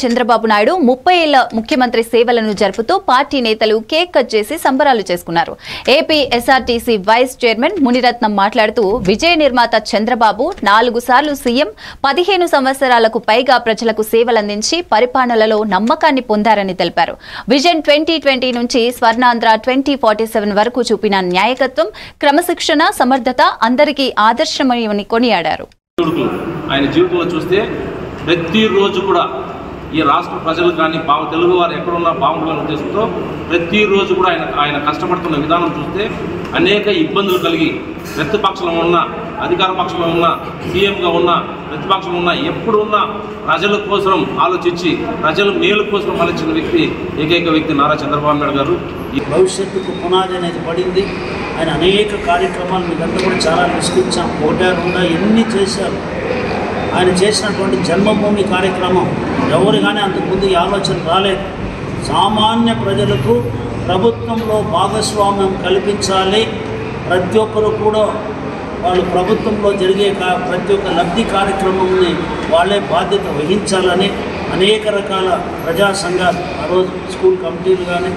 చంద్రబాబు నాయుడు 30 ఏళ్ల ముఖ్యమంత్రి సేవలను జరుపుతూ పార్టీ నేతలు కేక్ కట్ చేసి సంబరాలు చేసుకున్నారు. AP SRTC vice chairman Muniratnam మాట్లాడుతూ విజయ నిర్మాత చంద్రబాబు 4 సార్లు సీఎం, 15 సంవత్సరాలకు పైగా ప్రజలకు సేవలందించి పరిపాలనలో నమ్మకాన్ని పొందారని తెలిపారు. విజన్ 2020 నుంచి స్వర్ణాంధ్ర 2047 వరకు చూపిన న్యాయకత్వం, క్రమశిక్షణ, సమర్థత అందరికీ ఆదర్శమని కొనియాడారు. ఆయన జీవితంలో చూస్తే ప్రతిరోజు కూడా ఈ రాష్ట్ర ప్రజలు కానీ తెలుగు వారు ఎక్కడున్నా బాగుండాలనే ఉద్దేశంతో ప్రతిరోజు కూడా ఆయన కష్టపడుతున్న విధానం చూస్తే అనేక ఇబ్బందులు కలిగి ప్రతిపక్షంలో ఉన్న, అధికార పక్షంలో ఉన్న, సీఎంగా ఉన్న, ప్రతిపక్షంలో ఉన్న, ఎప్పుడు ఉన్న ప్రజల కోసం ఆలోచించి ప్రజల మేలు కోసం ఆలోచించిన వ్యక్తి, ఏకైక వ్యక్తి నారా చంద్రబాబు నాయుడు గారు. ఈ భవిష్యత్తుకు పునాది అనేది పడింది. ఆయన అనేక కార్యక్రమాలు మీకంతా కూడా చాలా విశ్లేషించాం. ఒకటా ఎన్ని చేశారు. ఆయన చేసినటువంటి జన్మభూమి కార్యక్రమం ఎవరు కానీ అంతకుముందు ఈ ఆలోచన రాలేదు. సామాన్య ప్రజలకు ప్రభుత్వంలో భాగస్వామ్యం కల్పించాలి, ప్రతి ఒక్కరు కూడా వాళ్ళు ప్రభుత్వంలో జరిగే ప్రతి ఒక్క లబ్ధి కార్యక్రమంని వాళ్ళే బాధ్యత వహించాలని అనేక రకాల ప్రజా సంఘాలు, ఆ రోజు స్కూల్ కమిటీలు కానీ,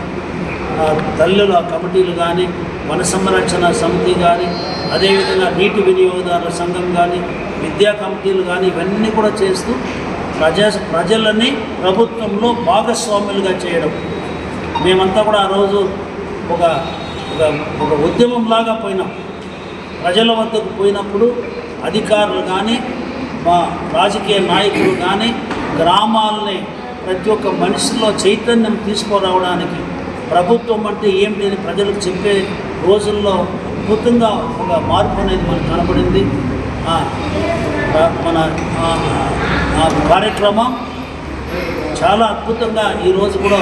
తల్లుల కమిటీలు కానీ, వన సంరక్షణ సమితి కానీ, అదేవిధంగా నీటి వినియోగదారుల సంఘం కానీ, విద్యా కమిటీలు కానీ, ఇవన్నీ కూడా చేస్తూ ప్రజలని ప్రభుత్వంలో భాగస్వాములుగా చేయడం. మేమంతా కూడా ఆ రోజు ఒక ఉద్యమంలాగా పోయినాం. ప్రజల వద్దకు పోయినప్పుడు అధికారులు కానీ, మా రాజకీయ నాయకులు కానీ గ్రామాలని ప్రతి ఒక్క మనిషిలో చైతన్యం తీసుకురావడానికి ప్రభుత్వం అంటే ఏమిటి అని ప్రజలకు చెప్పే రోజుల్లో అద్భుతంగా ఒక మార్పు అనేది మనకు కనపడింది. మన కార్యక్రమం చాలా అద్భుతంగా ఈరోజు కూడా